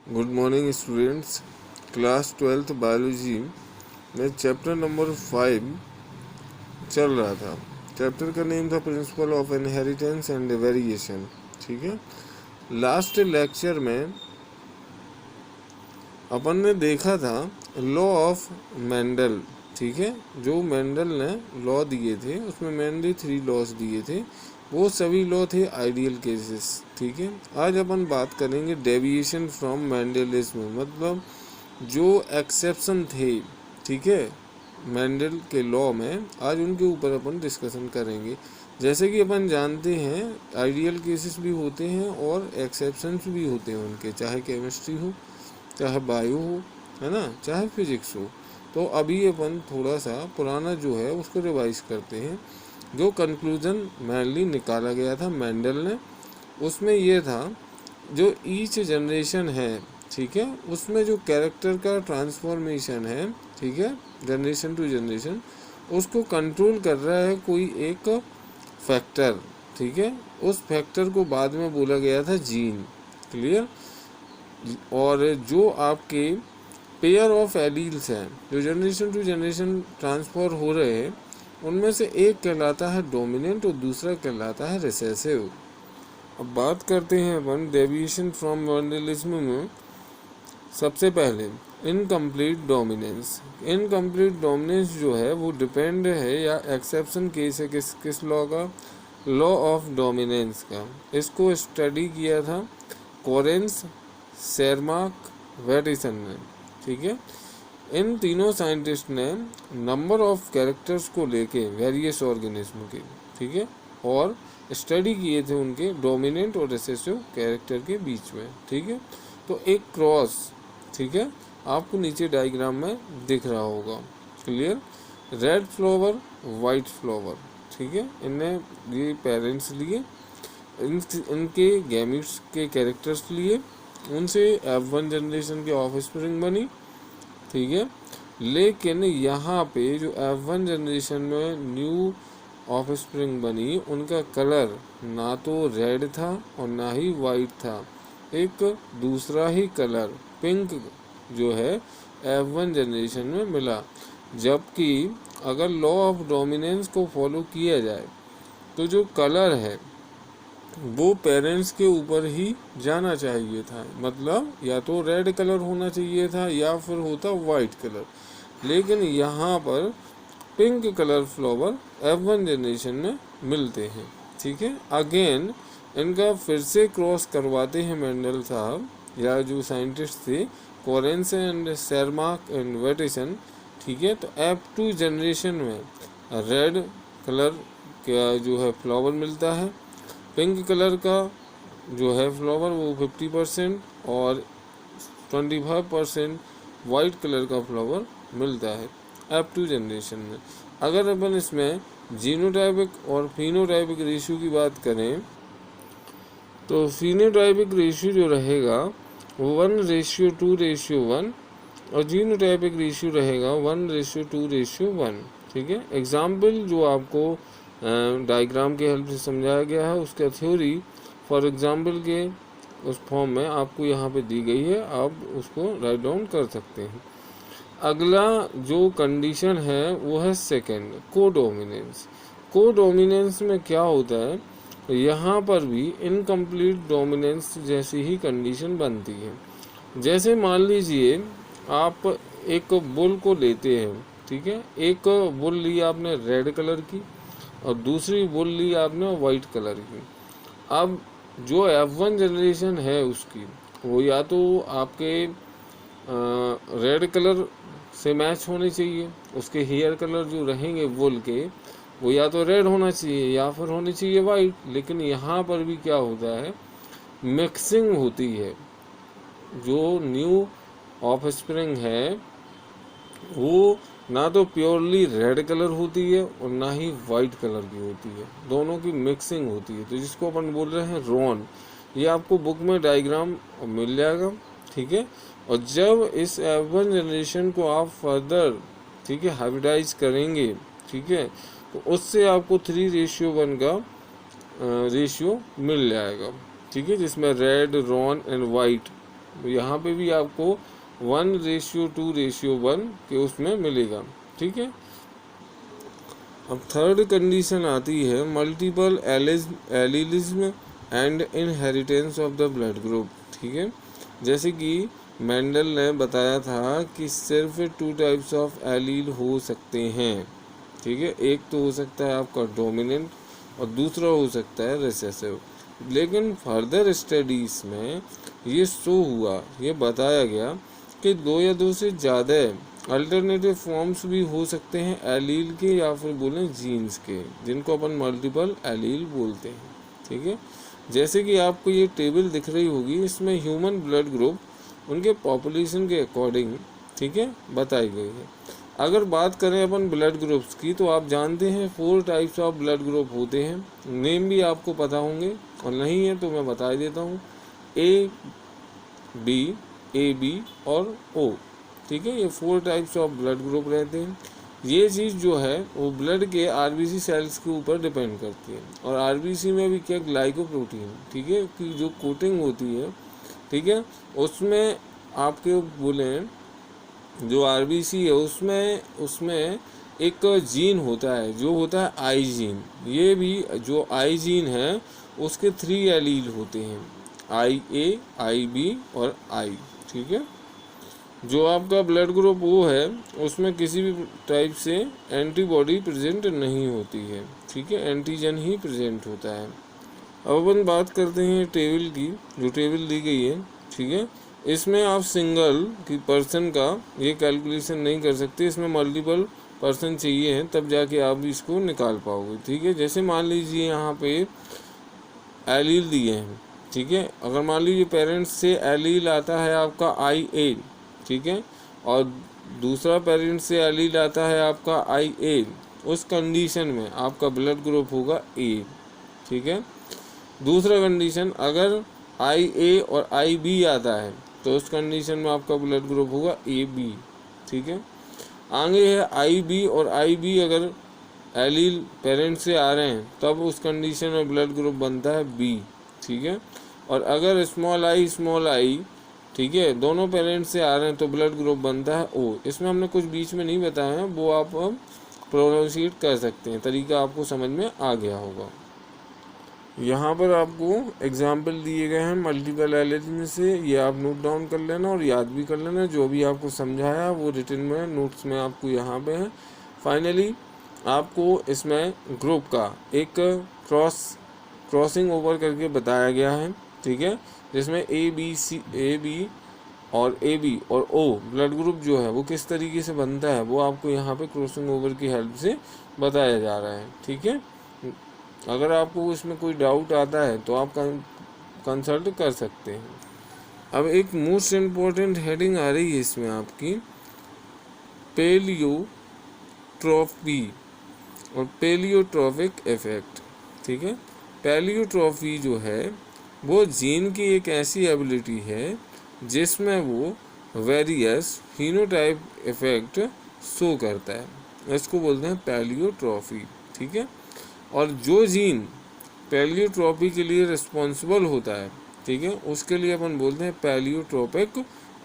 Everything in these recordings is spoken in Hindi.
Good morning students. Class 12th biology में चैप्टर नंबर 5 चल रहा था। चैप्टर का नेम था principle of inheritance and variation. ठीक है, लास्ट लेक्चर में अपन ने देखा था लॉ ऑफ मेंडल। ठीक है, जो मेंडल ने लॉ दिए थे उसमें मेनली 3 लॉज दिए थे, वो सभी लॉ थे आइडियल केसेस। ठीक है, आज अपन बात करेंगे डेविएशन फ्रॉम मेंडलिज्म, मतलब जो एक्सेप्शन थे। ठीक है, मेंडल के लॉ में आज उनके ऊपर अपन डिस्कशन करेंगे। जैसे कि अपन जानते हैं आइडियल केसेस भी होते हैं और एक्सेप्शंस भी होते हैं उनके, चाहे केमिस्ट्री हो, चाहे बायो हो, है ना, चाहे फिजिक्स हो। तो अभी अपन थोड़ा सा पुराना जो है उसको रिवाइज करते हैं। जो कंक्लूजन मेनली निकाला गया था मेंडल ने, उसमें ये था जो ईच जनरेशन है, ठीक है, उसमें जो कैरेक्टर का ट्रांसफॉर्मेशन है, ठीक है, जनरेशन टू जनरेशन, उसको कंट्रोल कर रहा है कोई एक फैक्टर। ठीक है, उस फैक्टर को बाद में बोला गया था जीन। क्लियर। और जो आपके पेयर ऑफ एलील्स हैं जो जनरेशन टू जनरेशन ट्रांसफर हो रहे हैं, उनमें से एक कहलाता है डोमिनेंट और दूसरा कहलाता है रिसेसिव। अब बात करते हैं अपन डेविएशन फ्रॉम मेंडलिज्म में। सबसे पहले इनकम्प्लीट डोमिनेंस। इनकम्प्लीट डोमिनेंस जो है वो डिपेंड है या एक्सेप्शन केस है किस लॉ का, लॉ ऑफ डोमिनेंस का। इसको स्टडी किया था कोरेंस, शेरमार्क, वेटिसन ने। ठीक है, इन तीनों साइंटिस्ट ने नंबर ऑफ कैरेक्टर्स को लेके वेरियस ऑर्गेनिज्म के, ठीक है, और स्टडी किए थे उनके डोमिनेंट और रिसेसिव कैरेक्टर के बीच में। ठीक है, तो एक क्रॉस, ठीक है, आपको नीचे डायग्राम में दिख रहा होगा। Clear. Red flower, white flower, ठीक है, इनने ये पेरेंट्स लिए, इनके गैमेट्स के कैरेक्टर्स लिए, उनसे F1 जनरेशन की ऑफस्प्रिंग बनी। ठीक है, लेकिन यहाँ पे जो F1 जनरेशन में न्यू ऑफस्प्रिंग बनी, उनका कलर ना तो रेड था और ना ही वाइट था, एक दूसरा ही कलर पिंक जो है F1 जनरेशन में मिला। जबकि अगर लॉ ऑफ डोमिनेंस को फॉलो किया जाए तो जो कलर है वो पेरेंट्स के ऊपर ही जाना चाहिए था, मतलब या तो रेड कलर होना चाहिए था या फिर होता वाइट कलर, लेकिन यहाँ पर pink colour flower F1 generation में मिलते हैं। ठीक है, अगेन इनका फिर से क्रॉस करवाते हैं मेंडल साहब या जो साइंटिस्ट थे कोरेंस एंड शेरमार्क एंड वेटिसन। ठीक है, तो F2 जनरेशन में रेड कलर का जो है फ्लावर मिलता है, पिंक कलर का जो है फ्लावर वो 50% और 25% वाइट कलर का फ्लावर मिलता है F2 जनरेशन में। अगर अपन इसमें जीनोटाइपिक और फिनोटाइपिक रेशियो की बात करें तो फिनोटाइपिक रेशियो जो रहेगा वो 1:2:1 और जीनोटाइपिक रेशियो रहेगा 1:2:1। ठीक है, एग्जाम्पल जो आपको डायग्राम के हेल्प से समझाया गया है उसका थ्योरी फॉर एग्जाम्पल के उस फॉर्म में आपको यहाँ पे दी गई है, आप उसको राइट डाउन कर सकते हैं। अगला जो कंडीशन है वो है सेकंड, कोडोमिनेंस। कोडोमिनेंस में क्या होता है, यहाँ पर भी इनकम्प्लीट डोमिनेंस जैसी ही कंडीशन बनती है। जैसे मान लीजिए आप एक बुल को लेते हैं, ठीक है, एक बुल ली आपने रेड कलर की और दूसरी बुल ली आपने वाइट कलर की। अब जो F1 जनरेशन है उसकी वो या तो आपके रेड कलर से मैच होने चाहिए, उसके हेयर कलर जो रहेंगे वुल के वो या तो रेड होना चाहिए या फिर होनी चाहिए वाइट। लेकिन यहाँ पर भी क्या होता है, मिक्सिंग होती है। जो न्यू ऑफस्प्रिंग है वो ना तो प्योरली रेड कलर होती है और ना ही वाइट कलर की होती है, दोनों की मिक्सिंग होती है, तो जिसको अपन बोल रहे हैं रॉन। ये आपको बुक में डायग्राम मिल जाएगा। ठीक है, और जब इस F1 जनरेशन को आप फर्दर, ठीक है, हाइब्रिडाइज करेंगे, ठीक है, तो उससे आपको 3:1 का रेशियो मिल जाएगा। ठीक है, जिसमें रेड, रॉन एंड वाइट यहाँ पे भी आपको 1:2:1 के उसमें मिलेगा, ठीक है। अब थर्ड कंडीशन आती है multiple allelism and inheritance of the blood group, ठीक है। जैसे कि मेंडल ने बताया था कि सिर्फ 2 टाइप्स ऑफ एलील हो सकते हैं, ठीक है। एक तो हो सकता है आपका डोमिनेंट और दूसरा हो सकता है रिसेसिव। लेकिन फर्दर स्टडीज़ में ये शो हुआ, ये बताया गया कि 2 या 2 से ज़्यादा अल्टरनेटिव फॉर्म्स भी हो सकते हैं एलील के, या फिर बोलें जीन्स के, जिनको अपन मल्टीपल एलील बोलते हैं, ठीक है। जैसे कि आपको ये टेबल दिख रही होगी, इसमें ह्यूमन ब्लड ग्रुप उनके पॉपुलेशन के अकॉर्डिंग, ठीक है, बताई गई है। अगर बात करें अपन ब्लड ग्रुप्स की, तो आप जानते हैं 4 टाइप्स ऑफ ब्लड ग्रुप होते हैं। नेम भी आपको पता होंगे, और नहीं है तो मैं बता देता हूँ। ए बी, ए बी और ओ, ठीक है। ये 4 टाइप्स ऑफ ब्लड ग्रुप रहते हैं। ये चीज़ जो है वो ब्लड के आरबीसी सेल्स के ऊपर डिपेंड करती है। और आरबीसी में भी क्या, ग्लाइकोप्रोटीन, ठीक है, की जो कोटिंग होती है, ठीक है, उसमें आपके बोलें जो आरबीसी है उसमें एक जीन होता है जो होता है आई जीन। ये भी जो आई जीन है उसके 3 एलील होते हैं, आई ए, आई बी और आई, ठीक है। जो आपका ब्लड ग्रुप वो है उसमें किसी भी टाइप से एंटीबॉडी प्रेजेंट नहीं होती है, ठीक है, एंटीजन ही प्रेजेंट होता है। अब अपन बात करते हैं टेबल की, जो टेबल दी गई है, ठीक है। इसमें आप सिंगल की पर्सन का ये कैलकुलेशन नहीं कर सकते, इसमें मल्टीपल पर्सन चाहिए हैं तब जाके आप इसको निकाल पाओगे, ठीक है। जैसे मान लीजिए यहाँ पे एलील दिए हैं, ठीक है। अगर मान लीजिए पेरेंट्स से एलील आता है आपका आई ए, ठीक है, और दूसरा पेरेंट्स से एलील आता है आपका आई ए, उस कंडीशन में आपका ब्लड ग्रुप होगा ए, ठीक है। दूसरा कंडीशन, अगर आई ए और आई बी आता है तो उस कंडीशन में आपका ब्लड ग्रुप होगा ए बी, ठीक है। आगे है आई बी और आई बी अगर एलील पेरेंट्स से आ रहे हैं तब उस कंडीशन में ब्लड ग्रुप बनता है बी, ठीक है। और अगर स्मॉल आई, ठीक है, दोनों पेरेंट्स से आ रहे हैं तो ब्लड ग्रुप बनता है ओ। इसमें हमने कुछ बीच में नहीं बताया है, वो आप प्रोसीड कर सकते हैं, तरीका आपको समझ में आ गया होगा। यहाँ पर आपको एग्जाम्पल दिए गए हैं मल्टीपल एलिलिज्म से, ये आप नोट डाउन कर लेना और याद भी कर लेना। जो भी आपको समझाया वो रिटन में नोट्स में आपको यहाँ पे है। फाइनली आपको इसमें ग्रुप का एक क्रॉसिंग ओवर करके बताया गया है, ठीक है, जिसमें ए बी और ओ ब्लड ग्रुप जो है वो किस तरीके से बनता है वो आपको यहाँ पे क्रॉसिंग ओवर की हेल्प से बताया जा रहा है, ठीक है। अगर आपको इसमें कोई डाउट आता है तो आप कंसल्ट कर सकते हैं। अब एक मोस्ट इम्पोर्टेंट हेडिंग आ रही है इसमें आपकी, पैलियोट्रॉफी और पैलियोट्रॉफिक इफेक्ट, ठीक है। पैलियोट्रॉफी जो है वो जीन की एक ऐसी एबिलिटी है जिसमें वो वेरियस फिनोटाइप इफेक्ट शो करता है, इसको बोलते हैं पैलियोट्रॉफी, ठीक है। और जो जीन पैलियोट्रॉफी के लिए रिस्पॉन्सिबल होता है, ठीक है, उसके लिए अपन बोलते हैं पैलियोट्रॉपिक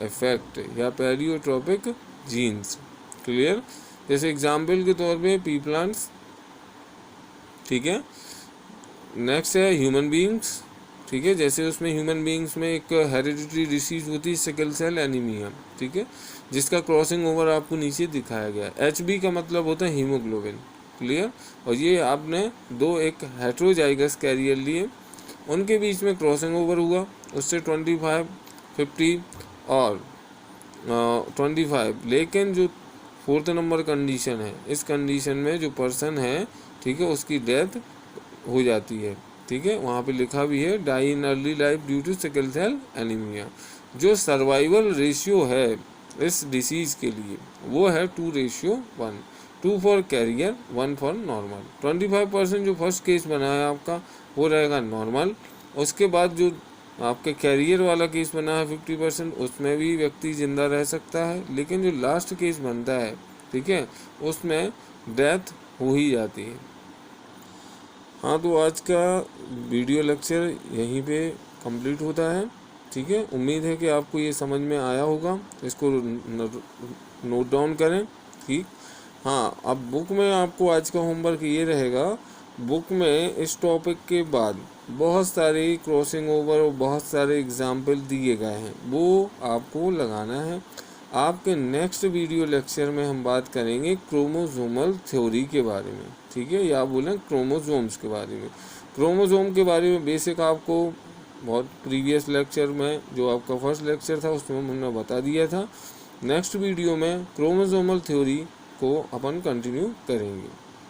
इफेक्ट या पैलियोट्रॉपिक जीन्स, क्लियर। जैसे एग्जाम्पल के तौर पे पी प्लांट्स, ठीक है। नेक्स्ट है ह्यूमन बीइंग्स, ठीक है, जैसे उसमें ह्यूमन बीइंग्स में एक हेरिडिटरी डिसीज होती है सिकल सेल एनीमिया, ठीक है, जिसका क्रॉसिंग ओवर आपको नीचे दिखाया गया है। HB का मतलब होता है हीमोग्लोबिन, क्लियर। और ये आपने एक हेट्रोजाइगस कैरियर लिए, उनके बीच में क्रॉसिंग ओवर हुआ, उससे 25, 50 और 25। लेकिन जो 4th नंबर कंडीशन है, इस कंडीशन में जो पर्सन है, ठीक है, उसकी डेथ हो जाती है, ठीक है। वहाँ पे लिखा भी है die in early life due to sickle cell anaemia. जो सर्वाइवल रेशियो है इस डिसीज़ के लिए वो है 2:1, 2 फॉर कैरियर 1 फॉर नॉर्मल। 25% जो फर्स्ट केस बना है आपका वो रहेगा नॉर्मल। उसके बाद जो आपके कैरियर वाला केस बना है 50%, उसमें भी व्यक्ति जिंदा रह सकता है, लेकिन जो लास्ट केस बनता है, ठीक है, उसमें डेथ हो ही जाती है। हाँ, तो आज का वीडियो लेक्चर यहीं पे कंप्लीट होता है, ठीक है, उम्मीद है कि आपको ये समझ में आया होगा, इसको नोट डाउन करें। ठीक, हाँ, अब बुक में आपको आज का होमवर्क ये रहेगा, बुक में इस टॉपिक के बाद बहुत सारे क्रॉसिंग ओवर और बहुत सारे एग्जाम्पल दिए गए हैं, वो आपको लगाना है। आपके नेक्स्ट वीडियो लेक्चर में हम बात करेंगे क्रोमोसोमल थ्योरी के बारे में, ठीक है, या बोलें क्रोमोसोम्स के बारे में। क्रोमोसोम के बारे में बेसिक आपको बहुत प्रीवियस लेक्चर में, जो आपका फर्स्ट लेक्चर था, उसमें हमने बता दिया था। नेक्स्ट वीडियो में क्रोमोसोमल थ्योरी को अपन कंटिन्यू करेंगे।